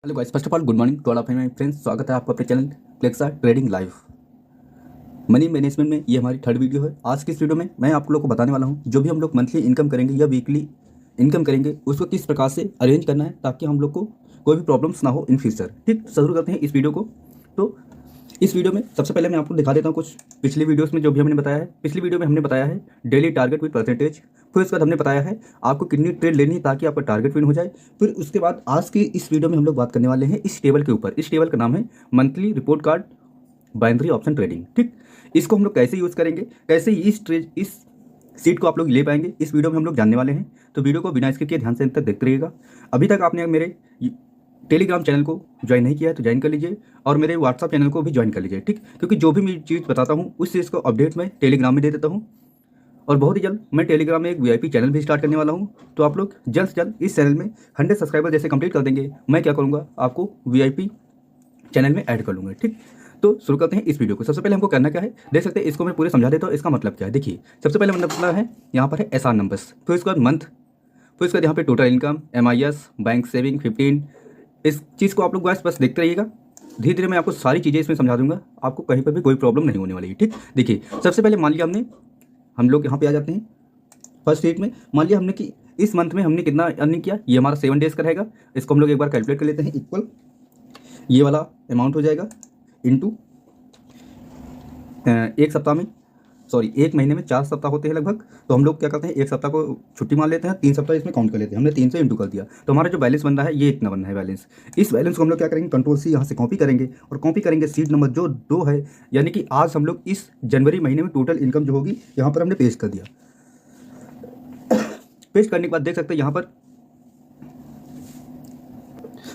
Hello guys, first of all good morning to all of my friends. स्वागत है आपका अपने channel Flexa trading live money management में। ये हमारी थर्ड वीडियो है। आज की इस वीडियो में मैं आप लोगों को बताने वाला हूँ जो भी हम लोग मंथली इनकम करेंगे या वीकली इनकम करेंगे उसको किस प्रकार से अरेंज करना है ताकि हम लोग को कोई भी प्रॉब्लम्स ना हो इन फ्यूचर। ठीक, शुरू करते हैं इस वीडियो को। तो इस वीडियो में सबसे पहले मैं आपको दिखा देता हूँ कुछ पिछली वीडियोस में जो भी हमने बताया है। पिछली वीडियो में हमने बताया है डेली टारगेट विद परसेंटेज। फिर उसके बाद हमने बताया है आपको कितनी ट्रेड लेनी है ताकि आपका टारगेट विन हो जाए। फिर उसके बाद आज की इस वीडियो में हम लोग बात करने वाले हैं इस टेबल के ऊपर। इस टेबल का नाम है monthly report card binary option trading. ठीक, इसको हम लोग कैसे यूज़ करेंगे, कैसे इस सीट को आप लोग ले पाएंगे, इस वीडियो में हम लोग जानने वाले हैं। तो वीडियो को बिना स्किप किए ध्यान से अंत तक देखते रहिएगा। अभी तक आपने मेरे टेलीग्राम चैनल को ज्वाइन नहीं किया है तो ज्वाइन कर लीजिए और मेरे व्हाट्सअप चैनल को भी ज्वाइन कर लीजिए। ठीक, क्योंकि जो भी मैं चीज़ बताता हूँ उस चीज़ को अपडेट मैं टेलीग्राम में दे देता हूँ। और बहुत ही जल्द मैं टेलीग्राम में एक वीआईपी चैनल भी स्टार्ट करने वाला हूँ। तो आप लोग जल्द से जल्द इस चैनल में 100 सब्सक्राइबर जैसे कंप्लीट कर देंगे, मैं क्या करूँगा आपको वीआईपी चैनल में ऐड कर लूँगा। ठीक, तो शुरू करते हैं इस वीडियो को। सबसे पहले हमको करना क्या है, देख सकते हैं इसको मैं पूरे समझा देता हूँ। इसका मतलब क्या है, देखिए सबसे पहले मतलब है यहाँ पर है एसआर नंबर्स, फिर उसके बाद मंथ, फिर उसके बाद यहाँ पे total income, MIS, bank saving 15। इस चीज़ को आप लोग बस देखते रहिएगा। धीरे धीरे मैं आपको सारी चीज़ें इसमें समझा दूंगा, आपको कहीं पर भी कोई प्रॉब्लम नहीं होने वाली है। ठीक, देखिए सबसे पहले मान लिया हम लोग यहाँ पे आ जाते हैं फर्स्ट वीक में। मान लिया हमने कि इस मंथ में हमने कितना अर्निंग किया, ये हमारा 7 डेज का रहेगा। इसको हम लोग एक बार कैलकुलेट कर लेते हैं। इक्वल ये वाला अमाउंट हो जाएगा इनटू एक सप्ताह में, सॉरी एक महीने में 4 सप्ताह होते हैं लगभग। तो हम लोग क्या करते हैं, एक सप्ताह को छुट्टी मान लेते हैं, 3 सप्ताह इसमें काउंट कर लेते हैं। हमने 3 से इंटू कर दिया तो हमारा जो बैलेंस बन रहा है ये इतना बन रहा है बैलेंस। इस बैलेंस को हम लोग क्या करेंगे, कंट्रोल सी यहाँ से कॉपी करेंगे और कॉपी करेंगे सीट नंबर जो 2 है। यानी कि आज हम लोग इस जनवरी महीने में टोटल इनकम जो होगी यहाँ पर हमने पेश कर दिया। पेश करने के बाद देख सकते हैं यहाँ पर,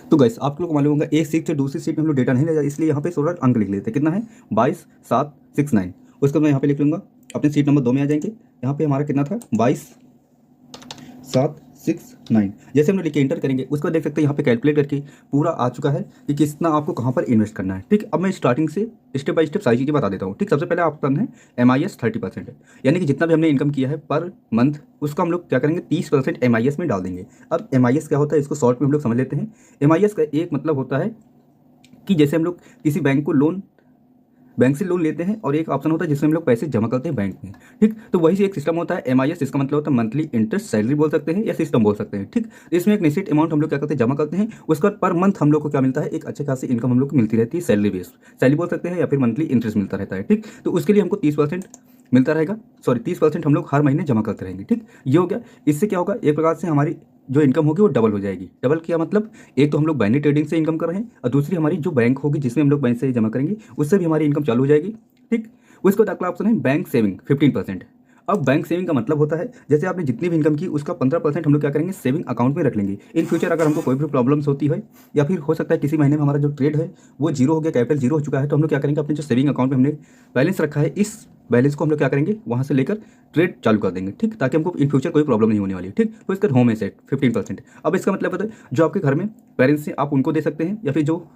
तो गैस आप लोग को मालूम होगा एक सीट से दूसरी सीट में हम लोग डेटा नहीं ले जाए, इसलिए यहाँ पे 16 अंक लिख लेते हैं। कितना है, 22,769। उसको मैं यहाँ पे लिख लूँगा, अपने सीट नंबर 2 में आ जाएंगे। यहाँ पे हमारा कितना था, 22,769। जैसे हम लोग लिख के एंटर करेंगे उसको देख सकते हैं यहाँ पे कैलकुलेट करके पूरा आ चुका है कि कितना आपको कहाँ पर इन्वेस्ट करना है। ठीक, अब मैं स्टार्टिंग से स्टेप बाय स्टेप सारी चीज़ें बता देता हूँ। ठीक, सबसे पहले ऑप्शन है MIS 30%, यानी कि जितना भी हमने इनकम किया है पर मंथ उसको हम लोग क्या करेंगे 30% MIS में डाल देंगे। अब MIS क्या होता है इसको शॉर्ट में हम लोग समझ लेते हैं। MIS का एक मतलब होता है कि जैसे हम लोग किसी बैंक से लोन लेते हैं और एक ऑप्शन होता है जिसमें हम लोग पैसे जमा करते हैं बैंक में। ठीक, तो वही से एक सिस्टम होता है MIS, इसका मतलब होता है मंथली इंटरेस्ट सैलरी बोल सकते हैं या सिस्टम बोल सकते हैं। ठीक, इसमें एक निश्चित अमाउंट हम लोग क्या करते हैं, जमा करते हैं। उसका पर मंथ हम लोग को क्या मिलता है, एक अच्छे खासी इनकम हम लोग को मिलती रहती है, सैलरी बेस्ड सैलरी बोल सकते हैं या फिर मंथली इंटरेस्ट मिलता रहता है। ठीक, तो उसके लिए हमको 30% मिलता रहेगा, सॉरी 30% हम लोग हर महीने जमा करते रहेंगे। ठीक, ये हो गया। इससे क्या होगा, एक प्रकार से हमारी जो इनकम होगी वो डबल हो जाएगी। डबल क्या मतलब, एक तो हम लोग बाइनरी ट्रेडिंग से इनकम कर रहे हैं और दूसरी हमारी जो बैंक होगी जिसमें हम लोग बैंक से जमा करेंगे उससे भी हमारी इनकम चालू हो जाएगी। ठीक, उसके बाद अगला ऑप्शन है बैंक सेविंग 15%। अब बैंक सेविंग का मतलब होता है जैसे आपने जितनी भी इनकम की उसका 15% हम लोग क्या करेंगे, सेविंग अकाउंट में रख लेंगे। इन फ्यूचर अगर हमको कोई भी प्रॉब्लम्स होती है या फिर हो सकता है किसी महीने में हमारा जो ट्रेड है वो जीरो हो गया, कैपिटल जीरो हो चुका है, तो हम लोग क्या करेंगे, अपने जो सेविंग अकाउंट में हमने बैलेंस रखा है इस बैलेंस को हम लोग क्या करेंगे वहाँ से लेकर ट्रेड चालू कर देंगे। ठीक, ताकि हमको इन फ्यूचर कोई प्रॉब्लम नहीं होने वाली है। ठीक, तो इसका होम एसेट 15%। अब इसका मतलब होता है जो आपके घर में पेरेंट्स हैं आप उनको दे सकते हैं, या फिर जो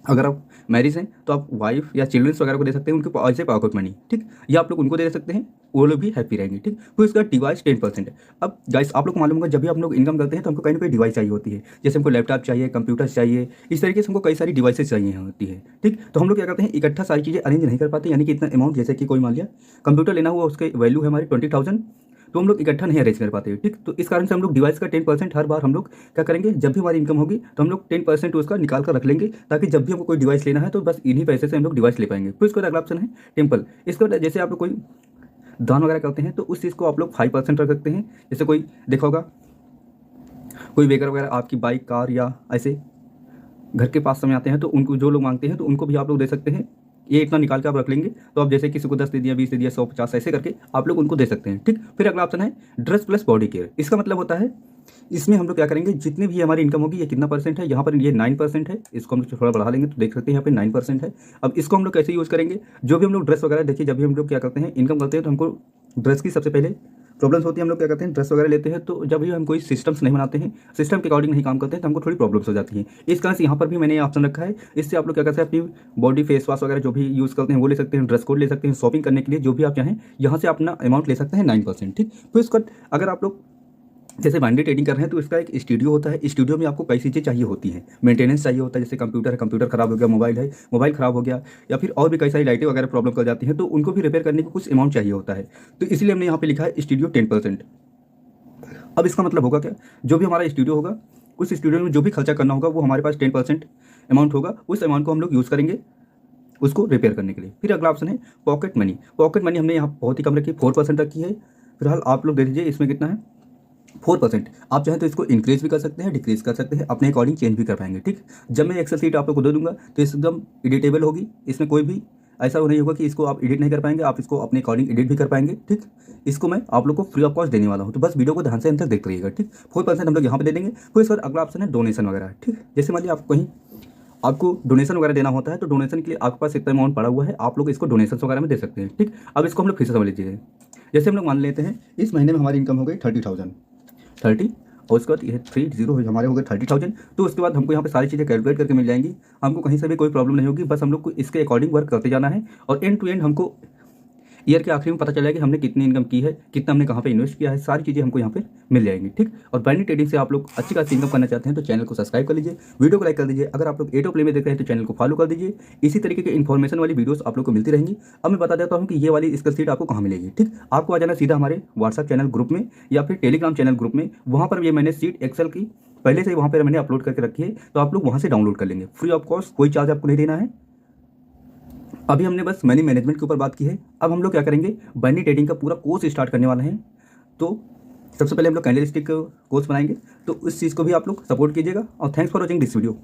अगर आप मैरिज हैं तो आप वाइफ या चिल्ड्रंस वगैरह को दे सकते हैं, उनके ऐसे पॉकेट मनी। ठीक, या आप लोग उनको दे सकते हैं, वो लोग भी हैप्पी रहेंगे। ठीक, तो इसका डिवाइस 10% है। अब गाइस आप लोग को मालूम होगा जब भी आप लोग इनकम करते हैं तो हमको कहीं ना कहीं डिवाइस चाहिए होती है। जैसे हमको लैपटॉप चाहिए, कंप्यूटर चाहिए, इस तरीके से हमको कई सारी डिवाइसेस चाहिए होती है। ठीक, तो हम लोग क्या करते हैं, इकट्ठा सारी चीज़ें अरेंज नहीं कर पाते, यानी कि इतना अमाउंट, जैसे कि कोई मान लिया कंप्यूटर लेना हुआ उसके वैल्यू है हमारी 20,000, तो हम लोग इकट्ठा नहीं अरेंज कर पाते। ठीक, तो इस कारण से हम लोग डिवाइस का 10% हर बार हम लोग क्या करेंगे, जब भी हमारी इनकम होगी तो हम लोग 10% उसका निकाल कर रख लेंगे, ताकि जब भी हमको कोई डिवाइस लेना है तो बस इन्हीं पैसे से हम लोग डिवाइस ले पाएंगे। फिर इसके बाद अगला ऑप्शन है टेम्पल। इसके बाद जैसे आप लोग कोई दान वगैरह करते हैं तो उस चीज़ को आप लोग 5% रख सकते हैं। जैसे कोई देखा होगा कोई बेकर वगैरह आपकी बाइक, कार या ऐसे घर के पास समय आते हैं तो उनको जो लोग मांगते हैं तो उनको भी आप लोग दे सकते हैं। ये इतना निकाल के आप रख लेंगे, तो आप जैसे किसी को 10 दे दिया, 20 दे दिया, 100, 50 ऐसे करके आप लोग उनको दे सकते हैं। ठीक, फिर अगला ऑप्शन है ड्रेस प्लस बॉडी केयर। इसका मतलब होता है इसमें हम लोग क्या करेंगे, जितनी भी हमारी इनकम होगी, ये कितना परसेंट है, यहाँ पर ये 9% है, इसको हम लोग थोड़ा बढ़ा लेंगे तो देख सकते हैं यहाँ पे 9% है। अब इसको हम लोग कैसे यूज़ करेंगे, जो भी हम लोग ड्रेस वगैरह, देखिए जब भी हम लोग क्या करते हैं इनकम करते हैं तो हमको ड्रेस की सबसे पहले प्रॉब्लम्स होती है। हम लोग क्या करते हैं, ड्रेस वगैरह लेते हैं तो जब भी हम कोई सिस्टम्स नहीं बनाते हैं, सिस्टम के अकॉर्डिंग नहीं काम करते हैं, तो हमको थोड़ी प्रॉब्लम्स हो जाती हैं। इस कारण से यहाँ पर भी मैंने ये ऑप्शन रखा है। इससे आप लोग क्या करते हैं, अपनी बॉडी फेस वॉश वगैरह जो भी यूज़ करते हैं वो ले सकते हैं, ड्रेस कोड ले सकते हैं, शॉपिंग करने के लिए जो भी आप चाहें यहाँ से अपना अमाउंट ले सकते हैं 9%। ठीक, फिर उसका अगर आप लोग जैसे बाइनरी ट्रेडिंग कर रहे हैं तो इसका एक स्टूडियो होता है। स्टूडियो में आपको कई चीज़ें चाहिए होती हैं, मेंटेनेंस चाहिए होता है, जैसे कंप्यूटर है, कंप्यूटर खराब हो गया, मोबाइल है, मोबाइल खराब हो गया, या फिर और भी कई सारी लाइटें वगैरह प्रॉब्लम कर जाती हैं, तो उनको भी रिपेयर करने की कुछ अमाउंट चाहिए होता है। तो इसलिए हमने यहाँ पे लिखा है स्टूडियो 10%। अब इसका मतलब होगा क्या, जो भी हमारा स्टूडियो होगा उस स्टूडियो में जो भी खर्चा करना होगा वो हमारे पास 10% अमाउंट होगा, उस अमाउंट को हम लोग यूज़ करेंगे उसको रिपेयर करने के लिए। फिर अगला ऑप्शन है पॉकेट मनी। पॉकेट मनी हमने यहाँ बहुत ही कम रखी, 4% रखी है। फिलहाल आप लोग दे दीजिए इसमें कितना है, 4%। आप चाहें तो इसको इंक्रीज भी कर सकते हैं, डिक्रीज कर सकते हैं, अपने अकॉर्डिंग चेंज भी कर पाएंगे। ठीक, जब मैं एक्सेल सीट आप लोग को दे दूंगा तो एकदम एडिटेबल होगी, इसमें कोई भी ऐसा नहीं होगा कि इसको आप एडिट नहीं कर पाएंगे, आप इसको अपने अकॉर्डिंग एडिट भी कर पाएंगे। ठीक, इसको मैं आप लोग को फ्री ऑफ कॉस्ट देने वाला हूँ, तो बस वीडियो को ध्यान से अंत तक देखते रहिएगा। ठीक, 4% हम लोग यहाँ पे दे देंगे। फिर इसके बाद अगला ऑप्शन है डोनेशन वगैरह। ठीक, जैसे मान लीजिए आप कहीं आपको डोनेशन वगैरह देना होता है, तो डोनेशन के लिए आपके पास इतना अमाउंट पड़ा हुआ है, आप लोग इसको डोनेशन वगैरह में दे सकते हैं। ठीक, अब इसको हम लोग फिर से समझ लीजिए। जैसे हम लोग मान लेते हैं इस महीने में हमारी इनकम हो गई 30,000 और उसके बाद ये 30 हमारे हो गए 30,000। तो उसके बाद हमको यहाँ पे सारी चीज़ें कैलकुलेट करके मिल जाएंगी, हमको कहीं से भी कोई प्रॉब्लम नहीं होगी, बस हम लोग को इसके अकॉर्डिंग वर्क करते जाना है और एंड टू एंड हमको ईयर के आखिरी में पता चला कि हमने कितनी इनकम की है, कितना हमने कहाँ पे इन्वेस्ट किया है, सारी चीज़ें हमको यहाँ पे मिल जाएंगी। ठीक, और बाइनरी ट्रेडिंग से आप लोग अच्छी खासी इनकम करना चाहते हैं तो चैनल को सब्सक्राइब कर लीजिए, वीडियो को लाइक कर दीजिए। अगर आप लोग एटो प्ले में देख रहे हैं तो चैनल को फॉलो कर दीजिए। इसी तरीके के इन्फॉर्मेशन वाली वीडियोस आप लोग को मिलती रहेंगी। अब मैं बता देता हूँ कि ये वाली स्किल सीट आपको कहाँ मिलेगी। ठीक, आपको आ जाना सीधा हमारे व्हाट्सएप चैनल ग्रुप में या फिर टेलीग्राम चैनल ग्रुप में, वहाँ पर ये मैंने सीट एक्सेल की पहले से वहाँ पर मैंने अपलोड करके रखी है, तो आप लोग वहाँ से डाउनलोड कर लेंगे फ्री ऑफ कॉस्ट, कोई चार्ज आपको नहीं देना है। अभी हमने बस मनी मैनेजमेंट के ऊपर बात की है, अब हम लोग क्या करेंगे, बाइनरी ट्रेडिंग का पूरा कोर्स स्टार्ट करने वाले हैं। तो सबसे पहले हम लोग कैंडलस्टिक कोर्स बनाएंगे, तो इस चीज़ को भी आप लोग सपोर्ट कीजिएगा और thanks for watching this video.